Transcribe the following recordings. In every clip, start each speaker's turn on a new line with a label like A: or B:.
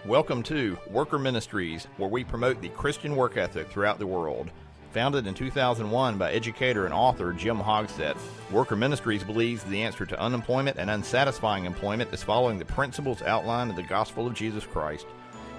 A: Welcome to Worker Ministries, where we promote the Christian work ethic throughout the world. Founded in 2001 by educator and author Jim Hogsett, Worker Ministries believes the answer to unemployment and unsatisfying employment is following the principles outlined in the gospel of Jesus Christ.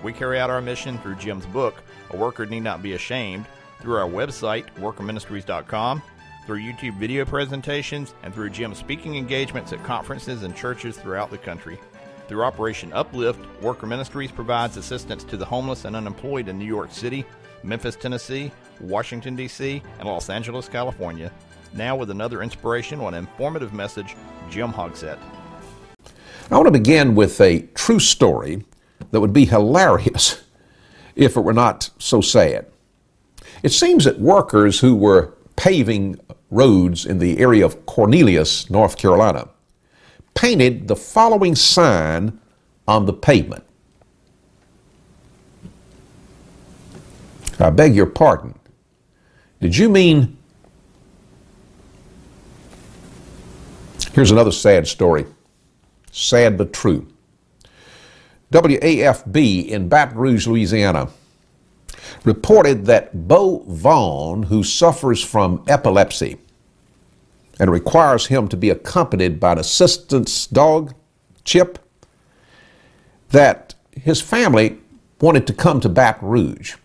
A: We carry out our mission through Jim's book, A Worker Need Not Be Ashamed, through our website, workerministries.com, through YouTube video presentations, and through Jim's speaking engagements at conferences and churches throughout the country. Through Operation Uplift, Worker Ministries provides assistance to the homeless and unemployed in New York City, Memphis, Tennessee, Washington, D.C., and Los Angeles, California. Now with another inspirational and informative message, Jim Hogsett.
B: I want to begin with a true story that would be hilarious if it were not so sad. It seems that workers who were paving roads in the area of Cornelius, North Carolina, painted the following sign on the pavement. I beg your pardon. Did you mean... Here's another sad story. Sad but true. WAFB in Baton Rouge, Louisiana, reported that Bo Vaughn, who suffers from epilepsy and requires him to be accompanied by an assistant's dog, Chip, that his family wanted to come to Baton Rouge.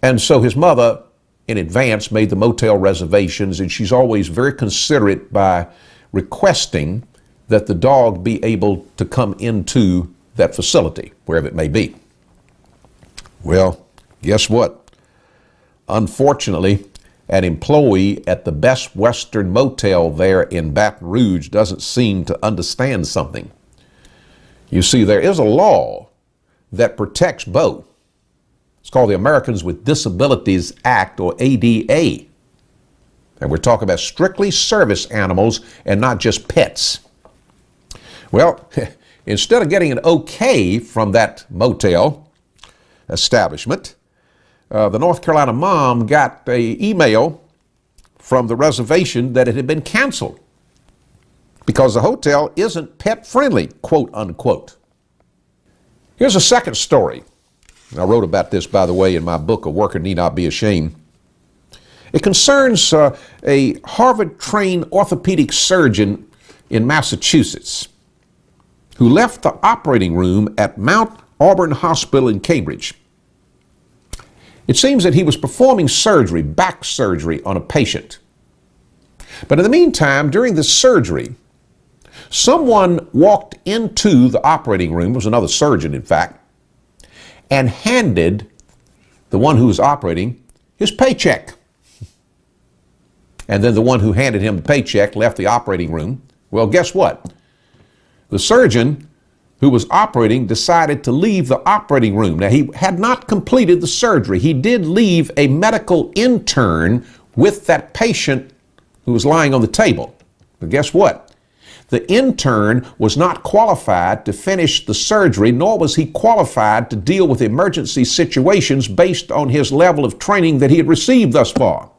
B: And so his mother, in advance, made the motel reservations, and she's always very considerate by requesting that the dog be able to come into that facility, wherever it may be. Well, guess what? Unfortunately, an employee at the Best Western Motel there in Baton Rouge doesn't seem to understand something. You see, there is a law that protects Bo. It's called the Americans with Disabilities Act, or ADA. And we're talking about strictly service animals and not just pets. Well, instead of getting an okay from that motel establishment, the North Carolina mom got an email from the reservation that it had been canceled because the hotel isn't pet friendly, quote unquote. Here's a second story. I wrote about this, by the way, in my book, A Worker Need Not Be Ashamed. It concerns a Harvard-trained orthopedic surgeon in Massachusetts who left the operating room at Mount Auburn Hospital in Cambridge. It seems that he was performing surgery, back surgery, on a patient. But in the meantime, during the surgery, someone walked into the operating room, it was another surgeon in fact, and handed the one who was operating his paycheck. And then the one who handed him the paycheck left the operating room. Well, guess what? The surgeon who was operating decided to leave the operating room. Now, he had not completed the surgery. He did leave a medical intern with that patient who was lying on the table. But guess what? The intern was not qualified to finish the surgery, nor was he qualified to deal with emergency situations based on his level of training that he had received thus far.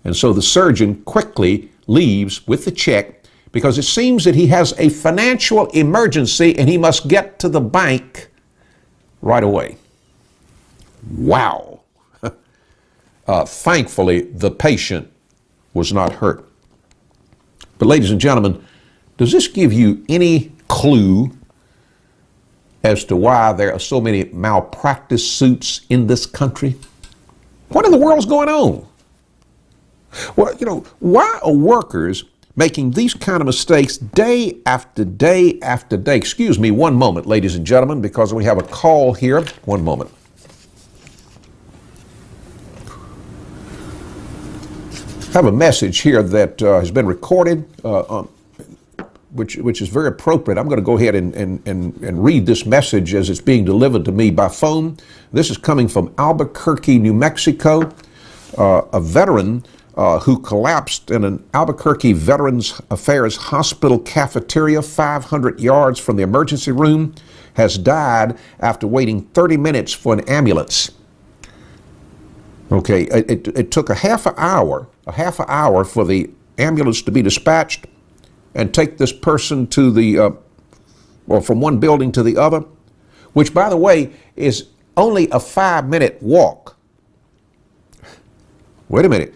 B: And so the surgeon quickly leaves with the check because it seems that he has a financial emergency and he must get to the bank right away. Wow. Thankfully, the patient was not hurt. But ladies and gentlemen, does this give you any clue as to why there are so many malpractice suits in this country? What in the world's going on? Well, why are workers making these kind of mistakes day after day after day? Excuse me one moment, ladies and gentlemen, because we have a call here. One moment. I have a message here that has been recorded, which is very appropriate. I'm going to go ahead and read this message as it's being delivered to me by phone. This is coming from Albuquerque, New Mexico. A veteran who collapsed in an Albuquerque Veterans Affairs Hospital cafeteria 500 yards from the emergency room has died after waiting 30 minutes for an ambulance. Okay, it took a half an hour for the ambulance to be dispatched and take this person to the, or from one building to the other. which, by the way, is only a 5-minute walk. Wait a minute.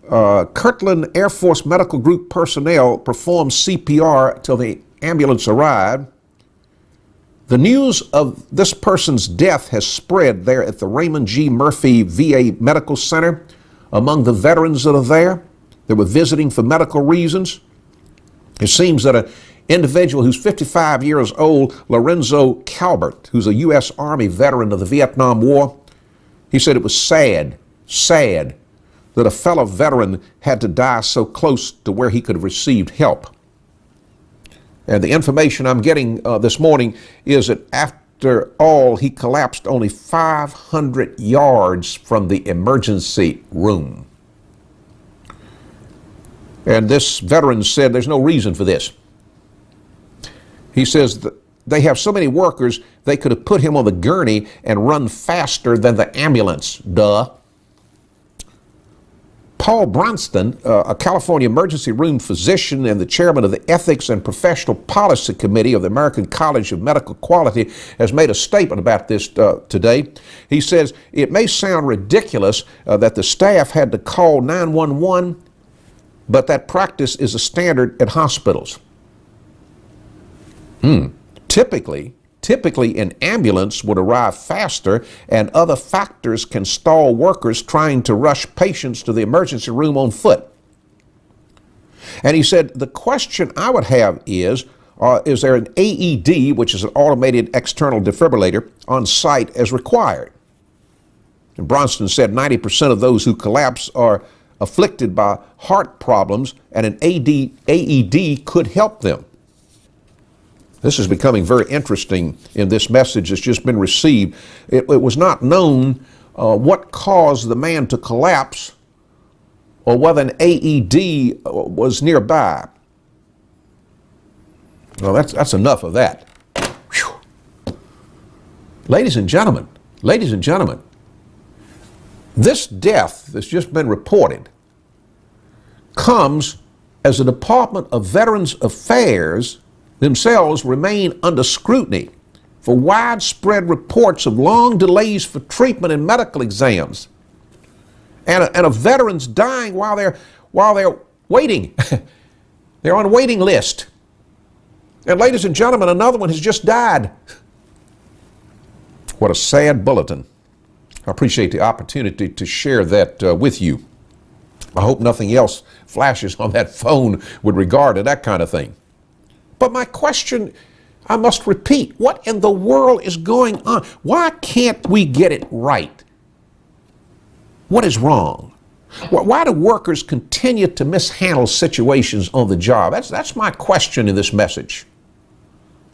B: Kirtland Air Force Medical Group personnel performed CPR till the ambulance arrived. The news of this person's death has spread there at the Raymond G. Murphy VA Medical Center among the veterans that are there that were visiting for medical reasons. It seems that an individual who's 55 years old, Lorenzo Calbert, who's a U.S. Army veteran of the Vietnam War, he said it was sad that a fellow veteran had to die so close to where he could have received help. And the information I'm getting this morning is that after all, he collapsed only 500 yards from the emergency room. And this veteran said there's no reason for this. He says that they have so many workers, they could have put him on the gurney and run faster than the ambulance. Duh. Paul Bronston, a California emergency room physician and the chairman of the Ethics and Professional Policy Committee of the American College of Medical Quality, has made a statement about this today. He says, it may sound ridiculous that the staff had to call 911, but practice is a standard at hospitals. Typically, an ambulance would arrive faster, and other factors can stall workers trying to rush patients to the emergency room on foot. And he said, the question I would have is there an AED, which is an automated external defibrillator, on site as required? And Bronston said 90% of those who collapse are afflicted by heart problems, and an AED could help them. This is becoming very interesting in this message that's just been received. It was not known what caused the man to collapse or whether an AED was nearby. Well, that's enough of that. Whew. Ladies and gentlemen, this death that's just been reported comes as the Department of Veterans Affairs themselves remain under scrutiny for widespread reports of long delays for treatment and medical exams, and of veterans dying while they're waiting. They're on a waiting list. And ladies and gentlemen, another one has just died. What a sad bulletin. I appreciate the opportunity to share that with you. I hope nothing else flashes on that phone with regard to that kind of thing. But my question, I must repeat, what in the world is going on? Why can't we get it right? What is wrong? Why do workers continue to mishandle situations on the job? That's my question in this message.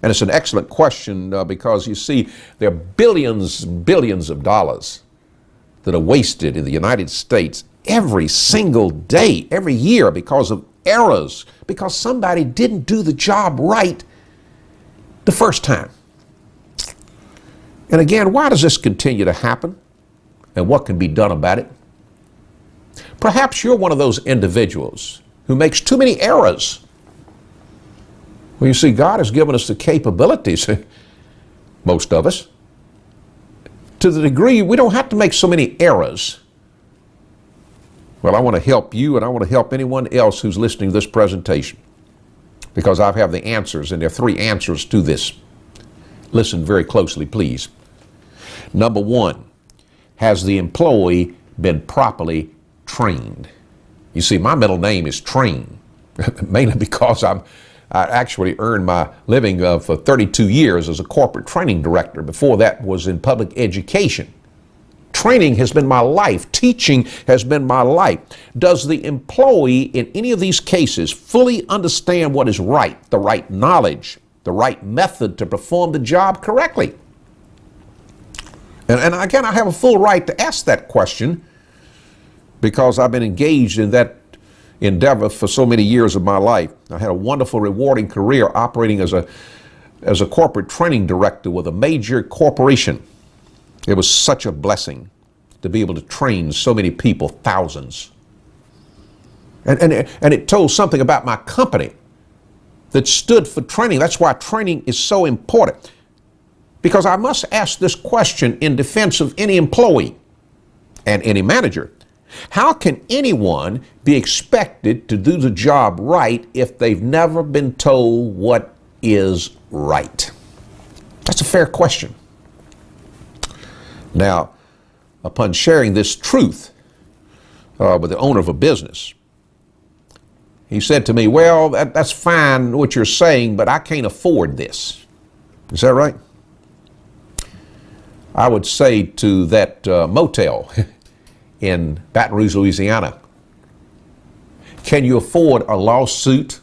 B: And it's an excellent question because, you see, there are billions and billions of dollars that are wasted in the United States every single day, every year, because of errors, because somebody didn't do the job right the first time. And again, why does this continue to happen? And what can be done about it? Perhaps you're one of those individuals who makes too many errors. Well, you see, God has given us the capabilities, most of us, to the degree we don't have to make so many errors. Well, I want to help you, and I want to help anyone else who's listening to this presentation, because I have the answers, and there are 3 answers to this. Listen very closely, please. Number 1, has the employee been properly trained? You see, my middle name is Train, mainly because I actually earned my living for 32 years as a corporate training director. Before that was in public education. Training has been my life. Teaching has been my life. Does the employee in any of these cases fully understand what is right, the right knowledge, the right method to perform the job correctly? And again, I have a full right to ask that question because I've been engaged in that endeavor for so many years of my life. I had a wonderful, rewarding career operating as a corporate training director with a major corporation. It was such a blessing to be able to train so many people, thousands. And it told something about my company that stood for training. That's why training is so important. Because I must ask this question in defense of any employee and any manager. How can anyone be expected to do the job right if they've never been told what is right? That's a fair question. Now, upon sharing this truth with the owner of a business, he said to me, well, that's fine what you're saying, but I can't afford this. Is that right? I would say to that motel in Baton Rouge, Louisiana, can you afford a lawsuit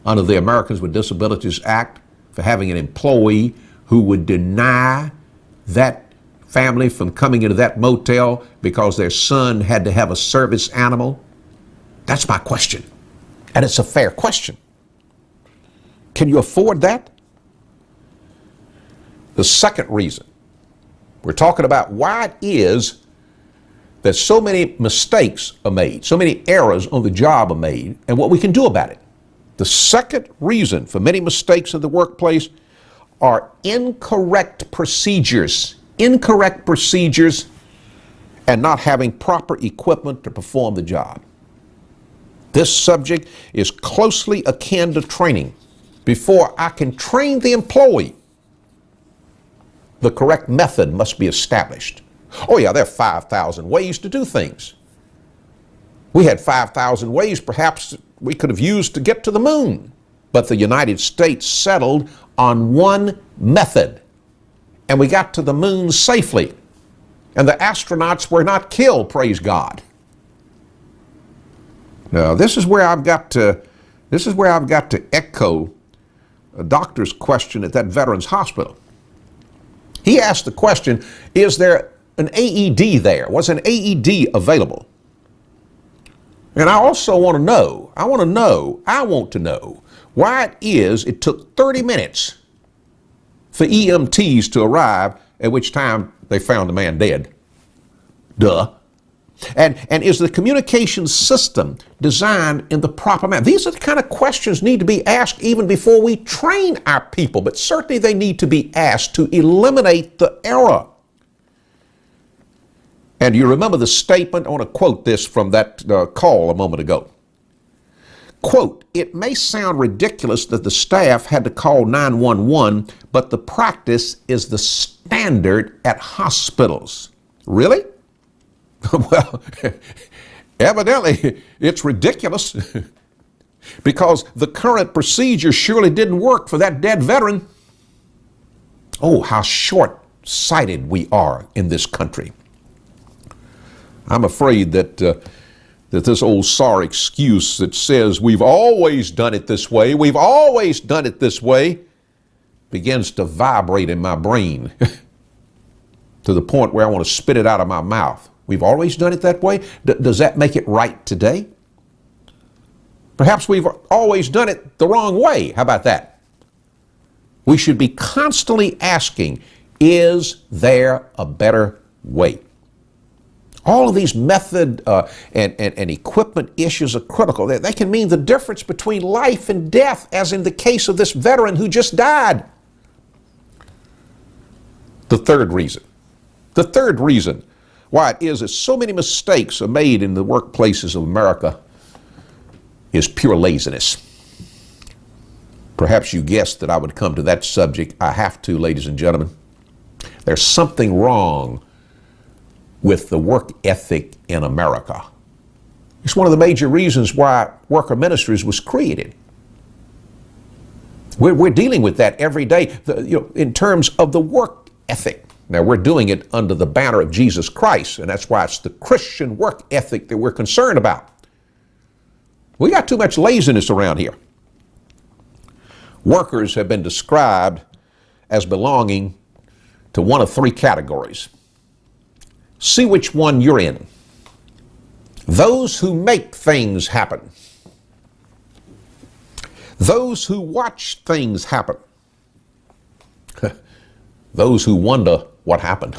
B: under the Americans with Disabilities Act for having an employee who would deny that family from coming into that motel because their son had to have a service animal? That's my question. And it's a fair question. Can you afford that? The second reason, we're talking about why it is that so many mistakes are made, so many errors on the job are made, and what we can do about it. The second reason for many mistakes in the workplace are incorrect procedures and not having proper equipment to perform the job. This subject is closely akin to training. Before I can train the employee, the correct method must be established. Oh yeah, there are 5,000 ways to do things. We had 5,000 ways perhaps we could have used to get to the moon. But the United States settled on one method, and we got to the moon safely. And the astronauts were not killed, praise God. Now, this is where I've got to echo a doctor's question at that Veterans Hospital. He asked the question, is there an AED there? Was an AED available? And I also want to know why it is it took 30 minutes for EMTs to arrive, at which time they found the man dead. Duh. And is the communication system designed in the proper manner? These are the kind of questions need to be asked even before we train our people, but certainly they need to be asked to eliminate the error. And you remember the statement, I want to quote this from that call a moment ago. Quote, it may sound ridiculous that the staff had to call 911, but the practice is the standard at hospitals. Really? Well, evidently it's ridiculous because the current procedure surely didn't work for that dead veteran. Oh, how short-sighted we are in this country. I'm afraid that this old sorry excuse that says we've always done it this way, begins to vibrate in my brain to the point where I want to spit it out of my mouth. We've always done it that way? Does that make it right today? Perhaps we've always done it the wrong way. How about that? We should be constantly asking, is there a better way? All of these method and equipment issues are critical. They can mean the difference between life and death, as in the case of this veteran who just died. The third reason why it is that so many mistakes are made in the workplaces of America is pure laziness. Perhaps you guessed that I would come to that subject. I have to, ladies and gentlemen. There's something wrong with the work ethic in America. It's one of the major reasons why Worker Ministries was created. We're dealing with that every day, in terms of the work ethic. Now, we're doing it under the banner of Jesus Christ, and that's why it's the Christian work ethic that we're concerned about. We got too much laziness around here. Workers have been described as belonging to one of three categories. See which one you're in. Those who make things happen. Those who watch things happen. Those who wonder what happened.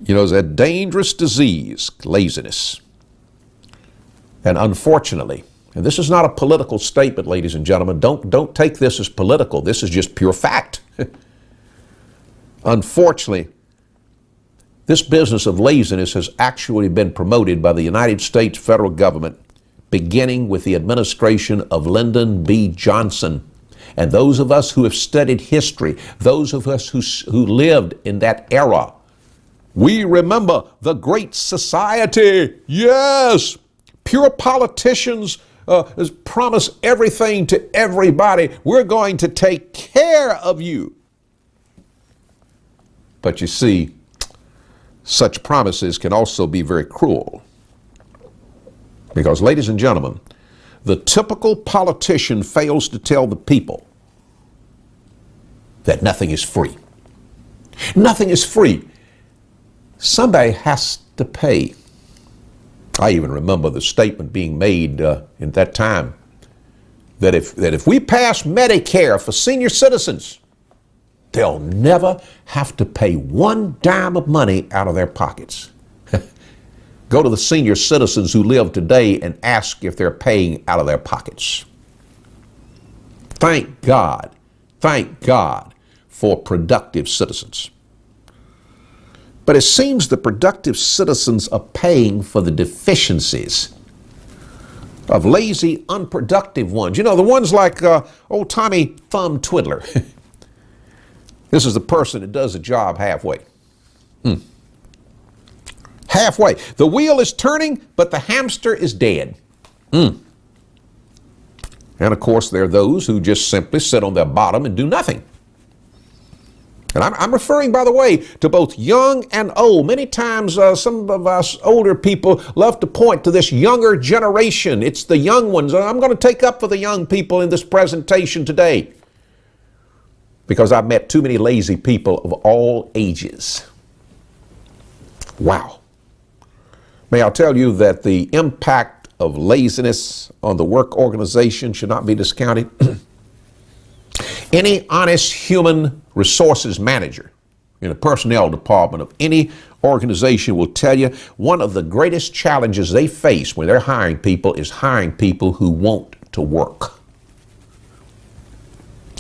B: It's a dangerous disease, laziness. And unfortunately, and this is not a political statement, ladies and gentlemen, don't take this as political. This is just pure fact. Unfortunately, this business of laziness has actually been promoted by the United States federal government, beginning with the administration of Lyndon B. Johnson. And those of us who have studied history, those of us who lived in that era, we remember the Great Society. Yes, pure politicians promise everything to everybody. We're going to take care of you. But you see, such promises can also be very cruel. Because, ladies and gentlemen, the typical politician fails to tell the people that nothing is free. Nothing is free. Somebody has to pay. I even remember the statement being made in that time that if we pass Medicare for senior citizens, they'll never have to pay one dime of money out of their pockets. Go to the senior citizens who live today and ask if they're paying out of their pockets. Thank God for productive citizens. But it seems the productive citizens are paying for the deficiencies of lazy, unproductive ones. You know, the ones like old Tommy Thumb Twiddler. This is the person that does the job halfway. Halfway. The wheel is turning, but the hamster is dead. And of course, there are those who just simply sit on their bottom and do nothing. And I'm referring, by the way, to both young and old. Many times, some of us older people love to point to this younger generation. It's the young ones. I'm going to take up for the young people in this presentation today, because I've met too many lazy people of all ages. Wow. May I tell you that the impact of laziness on the work organization should not be discounted. Any honest human resources manager in a personnel department of any organization will tell you one of the greatest challenges they face when they're hiring people is hiring people who want to work.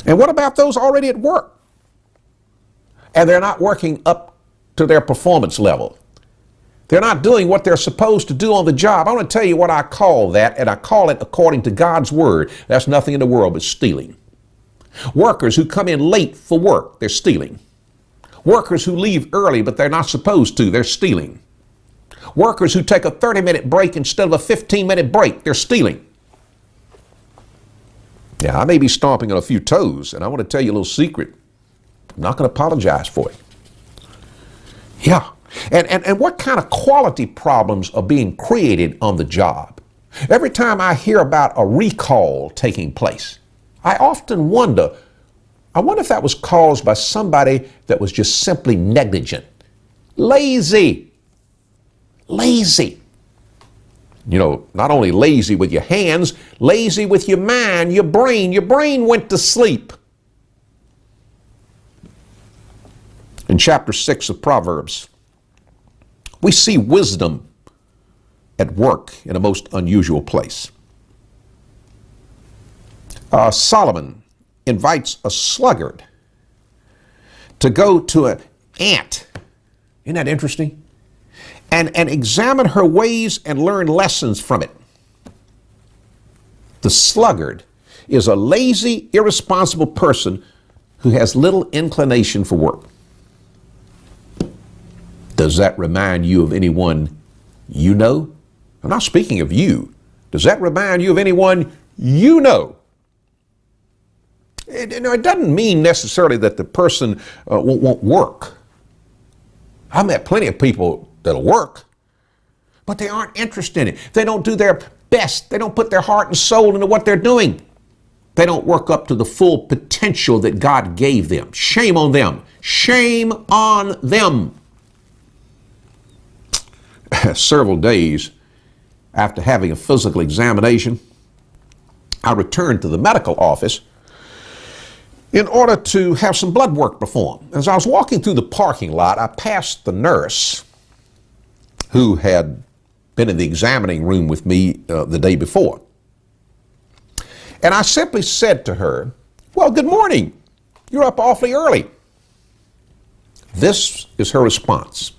B: And what about those already at work? And they're not working up to their performance level. They're not doing what they're supposed to do on the job. I want to tell you what I call that, and I call it according to God's word. That's nothing in the world but stealing. Workers who come in late for work, they're stealing. Workers who leave early but they're not supposed to, they're stealing. Workers who take a 30-minute break instead of a 15-minute break, they're stealing. Yeah, I may be stomping on a few toes, and I want to tell you a little secret. I'm not going to apologize for it. Yeah. And what kind of quality problems are being created on the job? Every time I hear about a recall taking place, I often wonder, if that was caused by somebody that was just simply negligent. Lazy. Lazy. You know, not only lazy with your hands, lazy with your mind, your brain. Your brain went to sleep. In chapter 6 of Proverbs, we see wisdom at work in a most unusual place. Solomon invites a sluggard to go to an ant. Isn't that interesting? And examine her ways and learn lessons from it. The sluggard is a lazy, irresponsible person who has little inclination for work. Does that remind you of anyone you know? I'm not speaking of you. Does that remind you of anyone you know? It doesn't mean necessarily that the person won't work. I've met plenty of people that'll work, but they aren't interested in it. They don't do their best. They don't put their heart and soul into what they're doing. They don't work up to the full potential that God gave them. Shame on them. Shame on them. Several days after having a physical examination, I returned to the medical office in order to have some blood work performed. As I was walking through the parking lot, I passed the nurse who had been in the examining room with me the day before. And I simply said to her, "Well, good morning. You're up awfully early. This is her response.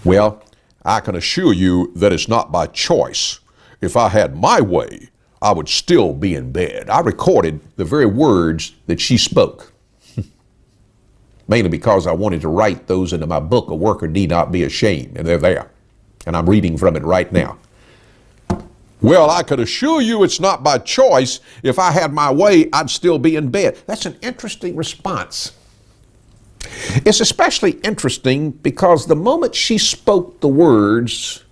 B: Well, I can assure you that it's not by choice. If I had my way, I would still be in bed. I recorded the very words that she spoke. Mainly because I wanted to write those into my book, A Worker Need Not Be Ashamed, and they're there. And I'm reading from it right now. Well, I could assure you it's not by choice. If I had my way, I'd still be in bed. That's an interesting response. It's especially interesting because the moment she spoke the words,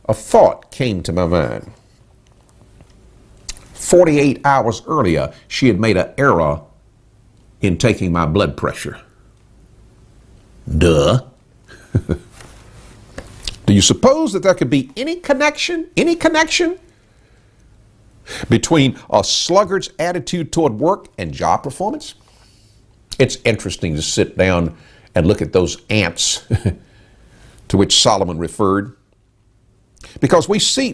B: a thought came to my mind. 48 hours earlier, she had made an error in taking my blood pressure. Duh. Do you suppose that there could be any connection between a sluggard's attitude toward work and job performance? It's interesting to sit down and look at those ants to which Solomon referred, because we see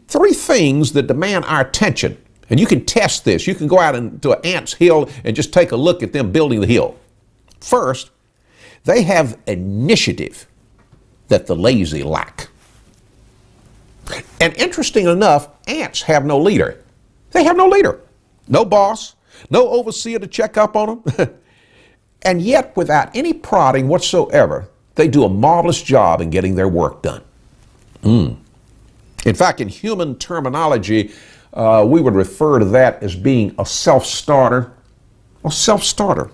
B: three things that demand our attention. And you can test this. You can go out into an ant's hill and just take a look at them building the hill. First, they have initiative that the lazy lack. And interesting enough, ants have no leader. They have no leader, no boss, no overseer to check up on them. And yet, without any prodding whatsoever, they do a marvelous job in getting their work done. In fact, in human terminology, we would refer to that as being a self-starter. A self-starter.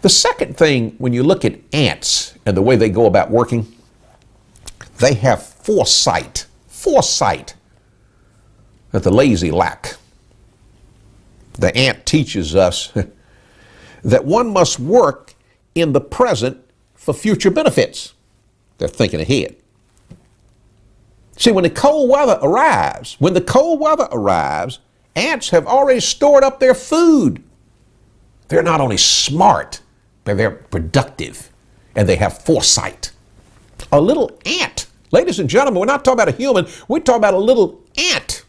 B: The second thing, when you look at ants and the way they go about working, they have foresight that the lazy lack. The ant teaches us that one must work in the present for future benefits. They're thinking ahead. See, when the cold weather arrives, ants have already stored up their food. They're not only smart, but they're productive, and they have foresight. A little ant. Ladies and gentlemen, we're not talking about a human, we're talking about a little ant.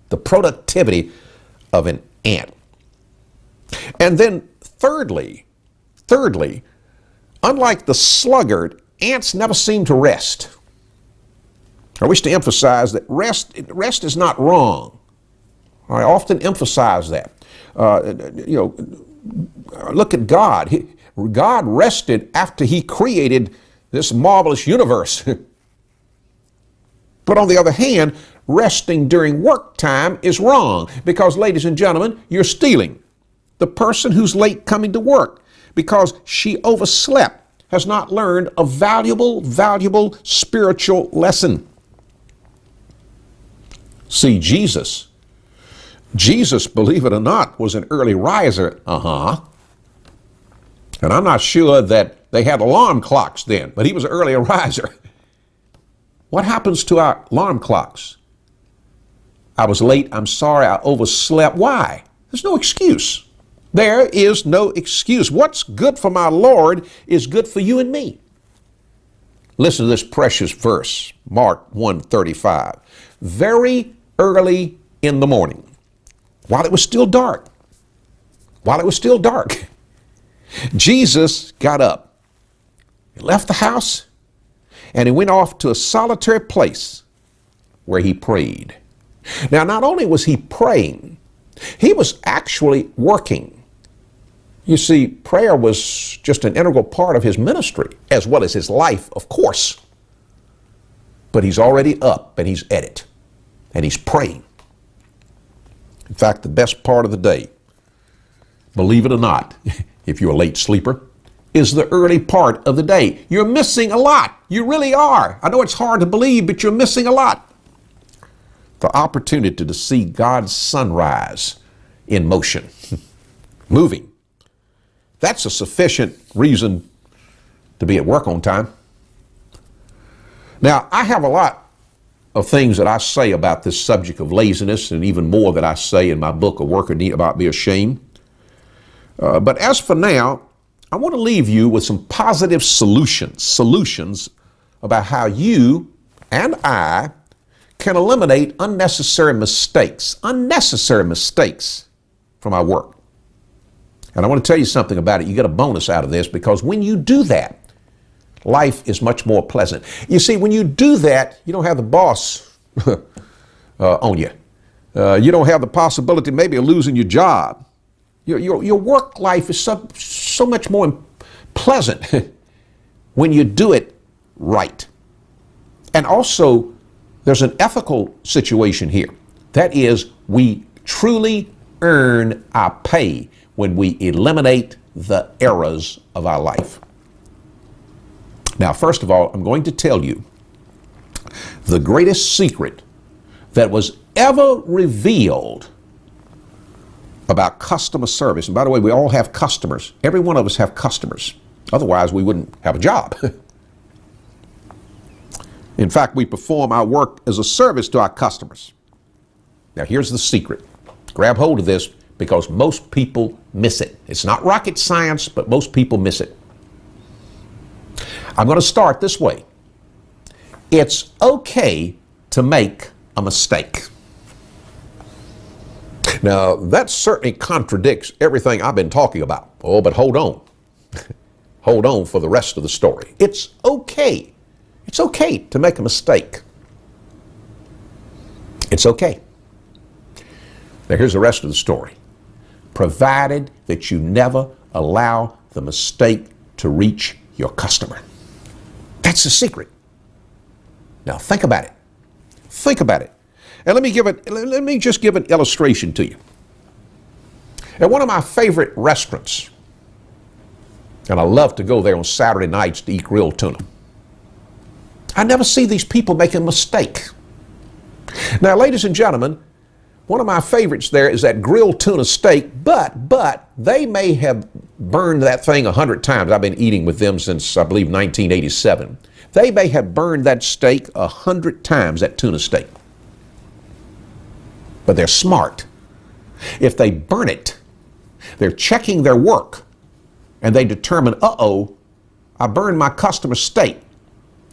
B: The productivity of an ant. And then thirdly, unlike the sluggard, ants never seem to rest. I wish to emphasize that rest is not wrong. I often emphasize that. Look at God. God rested after he created this marvelous universe. But on the other hand, resting during work time is wrong because, ladies and gentlemen, you're stealing. The person who's late coming to work because she overslept has not learned a valuable spiritual lesson. See, Jesus, believe it or not, was an early riser. And I'm not sure that they had alarm clocks then, but he was an early riser. What happens to our alarm clocks? I was late, I'm sorry, I overslept. Why? There's no excuse. There is no excuse. What's good for my Lord is good for you and me. Listen to this precious verse, Mark 1:35. Very early in the morning, while it was still dark, Jesus got up. He left the house and he went off to a solitary place where he prayed. Now, not only was he praying, he was actually working. You see, prayer was just an integral part of his ministry, as well as his life, of course. But he's already up and he's at it, and he's praying. In fact, the best part of the day, believe it or not, if you're a late sleeper, is the early part of the day. You're missing a lot. You really are. I know it's hard to believe, but you're missing a lot. The opportunity to see God's sunrise in motion, moving. That's a sufficient reason to be at work on time. Now, I have a lot of things that I say about this subject of laziness, and even more that I say in my book, A Worker Need Not Be Ashamed. But as for now, I want to leave you with some positive solutions about how you and I can eliminate unnecessary mistakes from our work. And I want to tell you something about it. You get a bonus out of this, because when you do that, life is much more pleasant. You see, when you do that, you don't have the boss on you. You don't have the possibility maybe of losing your job. Your work life is so much more pleasant when you do it right. And also, there's an ethical situation here. That is, we truly earn our pay when we eliminate the errors of our life. Now, first of all, I'm going to tell you the greatest secret that was ever revealed about customer service. And by the way, we all have customers. Every one of us have customers. Otherwise, we wouldn't have a job. In fact, we perform our work as a service to our customers. Now, here's the secret. Grab hold of this, because most people miss it. It's not rocket science, but most people miss it. I'm going to start this way. It's okay to make a mistake. Now, that certainly contradicts everything I've been talking about. Oh, but hold on. Hold on for the rest of the story. It's okay. It's okay to make a mistake. It's okay. Now, here's the rest of the story. Provided that you never allow the mistake to reach your customer. That's the secret. Now, think about it. Think about it. And let me just give an illustration to you. At one of my favorite restaurants, and I love to go there on Saturday nights to eat grilled tuna, I never see these people make a mistake. Now, ladies and gentlemen, one of my favorites there is that grilled tuna steak, but they may have burned that thing 100 times. I've been eating with them since, I believe, 1987. They may have burned that steak 100 times, that tuna steak. But they're smart. If they burn it, they're checking their work, and they determine, uh-oh, I burned my customer's steak.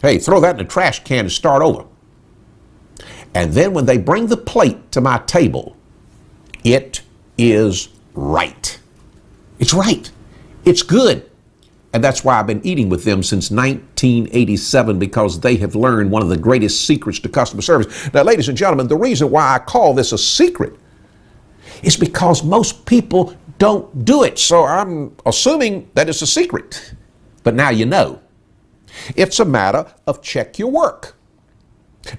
B: Hey, throw that in the trash can and start over. And then when they bring the plate to my table, it is right. It's right. It's good. And that's why I've been eating with them since 1987, because they have learned one of the greatest secrets to customer service. Now, ladies and gentlemen, the reason why I call this a secret is because most people don't do it. So I'm assuming that it's a secret. But now you know. It's a matter of check your work.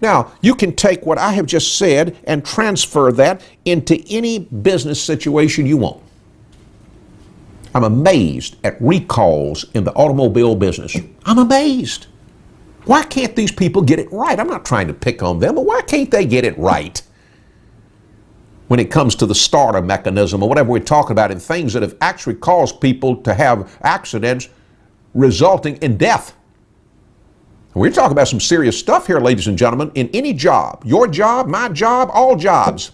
B: Now, you can take what I have just said and transfer that into any business situation you want. I'm amazed at recalls in the automobile business. I'm amazed. Why can't these people get it right? I'm not trying to pick on them, but why can't they get it right when it comes to the starter mechanism or whatever we're talking about, and things that have actually caused people to have accidents resulting in death? We're talking about some serious stuff here, ladies and gentlemen, in any job. Your job, my job, all jobs.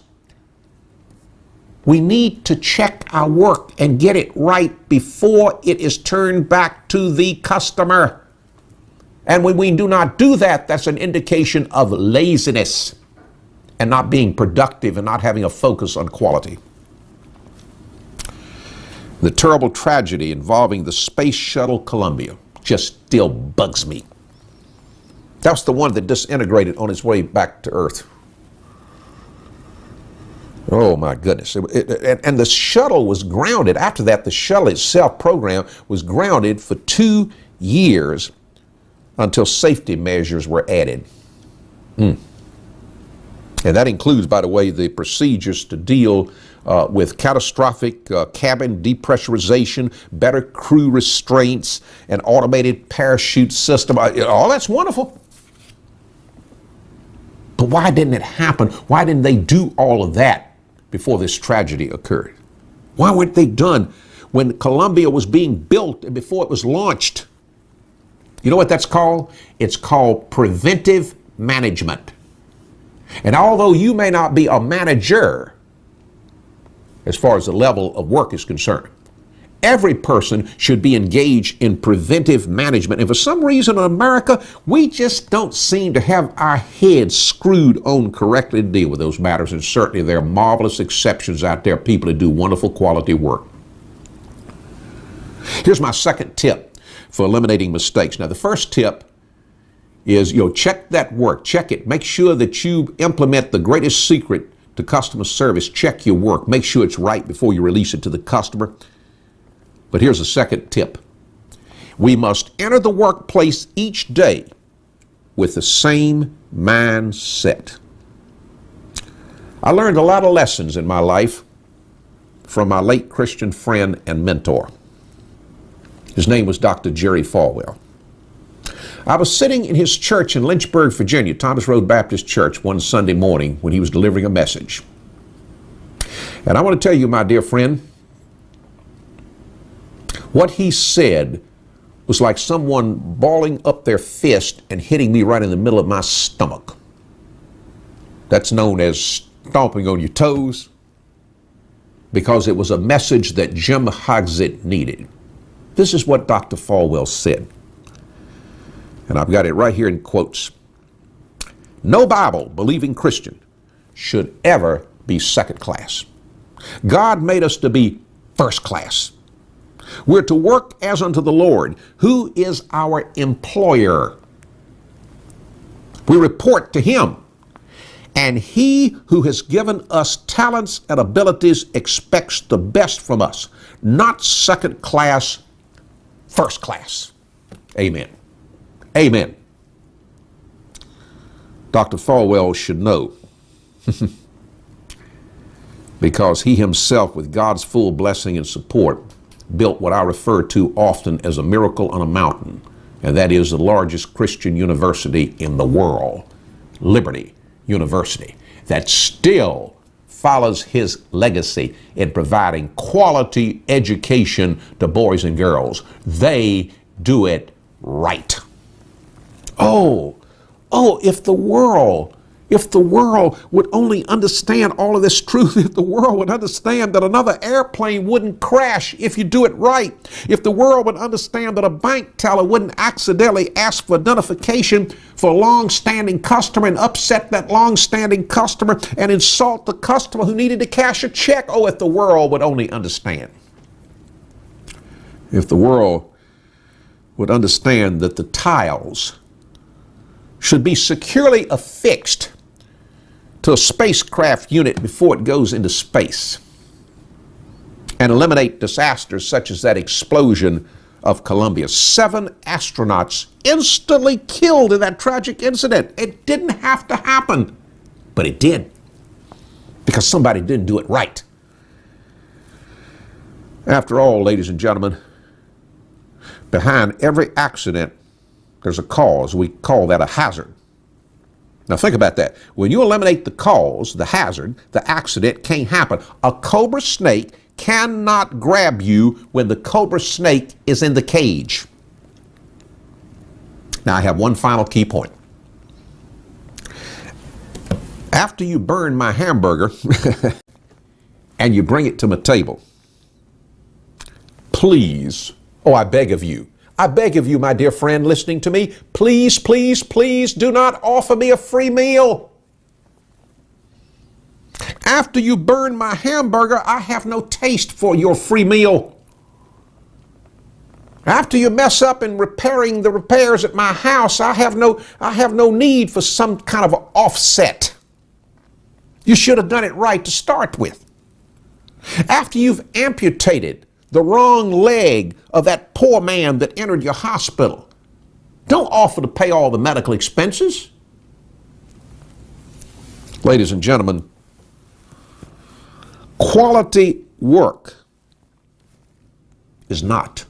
B: We need to check our work and get it right before it is turned back to the customer. And when we do not do that, that's an indication of laziness and not being productive and not having a focus on quality. The terrible tragedy involving the Space Shuttle Columbia just still bugs me. That's the one that disintegrated on its way back to Earth. Oh my goodness. And the shuttle was grounded. After that, the shuttle itself program was grounded for 2 years until safety measures were added. And that includes, by the way, the procedures to deal with catastrophic cabin depressurization, better crew restraints, an automated parachute system. All that's wonderful. But why didn't it happen? Why didn't they do all of that before this tragedy occurred? Why weren't they done when Columbia was being built and before it was launched? You know what that's called? It's called preventive management. And although you may not be a manager as far as the level of work is concerned, every person should be engaged in preventive management. And for some reason in America, we just don't seem to have our heads screwed on correctly to deal with those matters. And certainly there are marvelous exceptions out there, people that do wonderful quality work. Here's my second tip for eliminating mistakes. Now, the first tip is, check that work. Check it. Make sure that you implement the greatest secret to customer service. Check your work. Make sure it's right before you release it to the customer. But here's a second tip. We must enter the workplace each day with the same mindset. I learned a lot of lessons in my life from my late Christian friend and mentor. His name was Dr. Jerry Falwell. I was sitting in his church in Lynchburg, Virginia, Thomas Road Baptist Church, one Sunday morning when he was delivering a message. And I want to tell you, my dear friend, what he said was like someone balling up their fist and hitting me right in the middle of my stomach. That's known as stomping on your toes, because it was a message that Jim Hogsett needed. This is what Dr. Falwell said, and I've got it right here in quotes. No Bible-believing Christian should ever be second class. God made us to be first class. We're to work as unto the Lord, who is our employer. We report to Him, and He who has given us talents and abilities expects the best from us, not second class, first class. Amen. Amen. Dr. Falwell should know, because he himself, with God's full blessing and support, built what I refer to often as a miracle on a mountain, and that is the largest Christian university in the world, Liberty University, that still follows his legacy in providing quality education to boys and girls. They do it right. If the world would only understand all of this truth, if the world would understand that another airplane wouldn't crash if you do it right, if the world would understand that a bank teller wouldn't accidentally ask for identification for a long-standing customer and upset that long-standing customer and insult the customer who needed to cash a check. If the world would only understand. If the world would understand that the tiles should be securely affixed to a spacecraft unit before it goes into space, and eliminate disasters such as that explosion of Columbia. 7 astronauts instantly killed in that tragic incident. It didn't have to happen, but it did, because somebody didn't do it right. After all, ladies and gentlemen, behind every accident, there's a cause. We call that a hazard. Now think about that. When you eliminate the cause, the hazard, the accident can't happen. A cobra snake cannot grab you when the cobra snake is in the cage. Now I have one final key point. After you burn my hamburger and you bring it to my table, please, I beg of you, my dear friend listening to me, please, please, please do not offer me a free meal. After you burn my hamburger, I have no taste for your free meal. After you mess up in repairing the repairs at my house, I have no need for some kind of offset. You should have done it right to start with. After you've amputated the wrong leg of that poor man that entered your hospital, don't offer to pay all the medical expenses. Ladies and gentlemen, quality work is not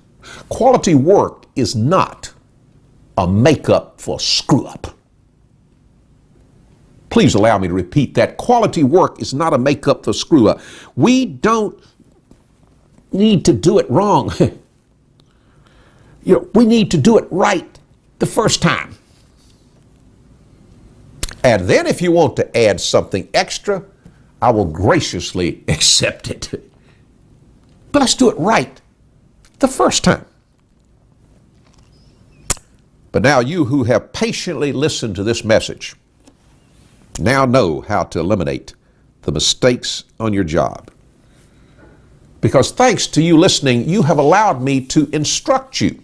B: a makeup for a screw up. Please allow me to repeat that. Quality work is not a makeup for screw up. We don't need to do it wrong. We need to do it right the first time. And then if you want to add something extra, I will graciously accept it. But let's do it right the first time. But now you who have patiently listened to this message now know how to eliminate the mistakes on your job. because thanks to you listening, you have allowed me to instruct you.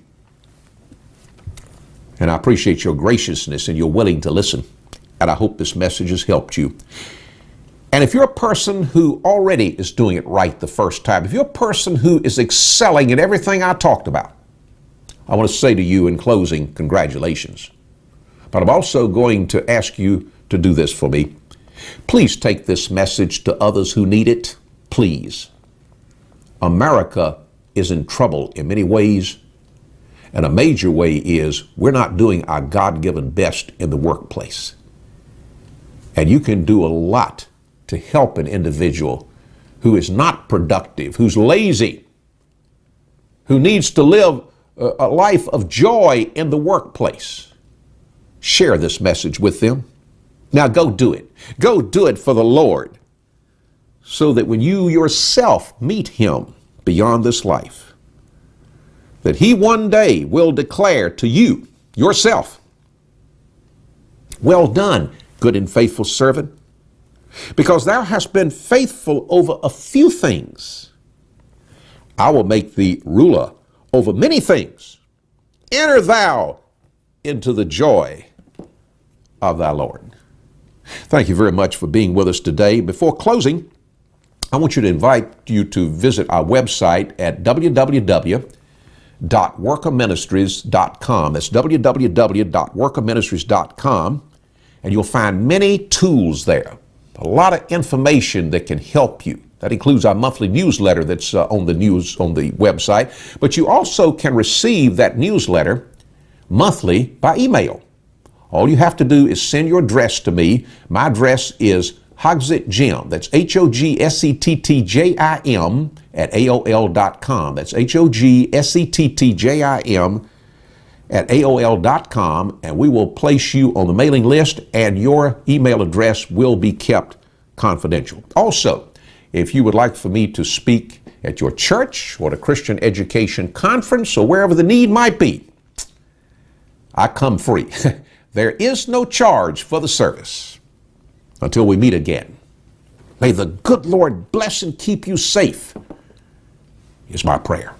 B: And I appreciate your graciousness and your willing to listen. And I hope this message has helped you. And if you're a person who already is doing it right the first time, if you're a person who is excelling in everything I talked about, I want to say to you in closing, congratulations. But I'm also going to ask you to do this for me. Please take this message to others who need it. Please. America is in trouble in many ways. And a major way is we're not doing our God-given best in the workplace. And you can do a lot to help an individual who is not productive, who's lazy, who needs to live a life of joy in the workplace. Share this message with them. Now go do it. Go do it for the Lord, so that when you yourself meet him beyond this life, that he one day will declare to you, yourself, "Well done, good and faithful servant, because thou hast been faithful over a few things. I will make thee ruler over many things. Enter thou into the joy of thy Lord." Thank you very much for being with us today. Before closing, I want you to invite you to visit our website at www.workerministries.com. That's www.workerministries.com, and you'll find many tools there. A lot of information that can help you. That includes our monthly newsletter that's on the website. But you also can receive that newsletter monthly by email. All you have to do is send your address to me. My address is Hogsett Jim. That's HOGSETTJIM at AOL.com. That's HOGSETTJIM at AOL.com, and we will place you on the mailing list, and your email address will be kept confidential. Also, if you would like for me to speak at your church or at a Christian education conference or wherever the need might be, I come free. There is no charge for the service. Until we meet again, may the good Lord bless and keep you safe, is my prayer.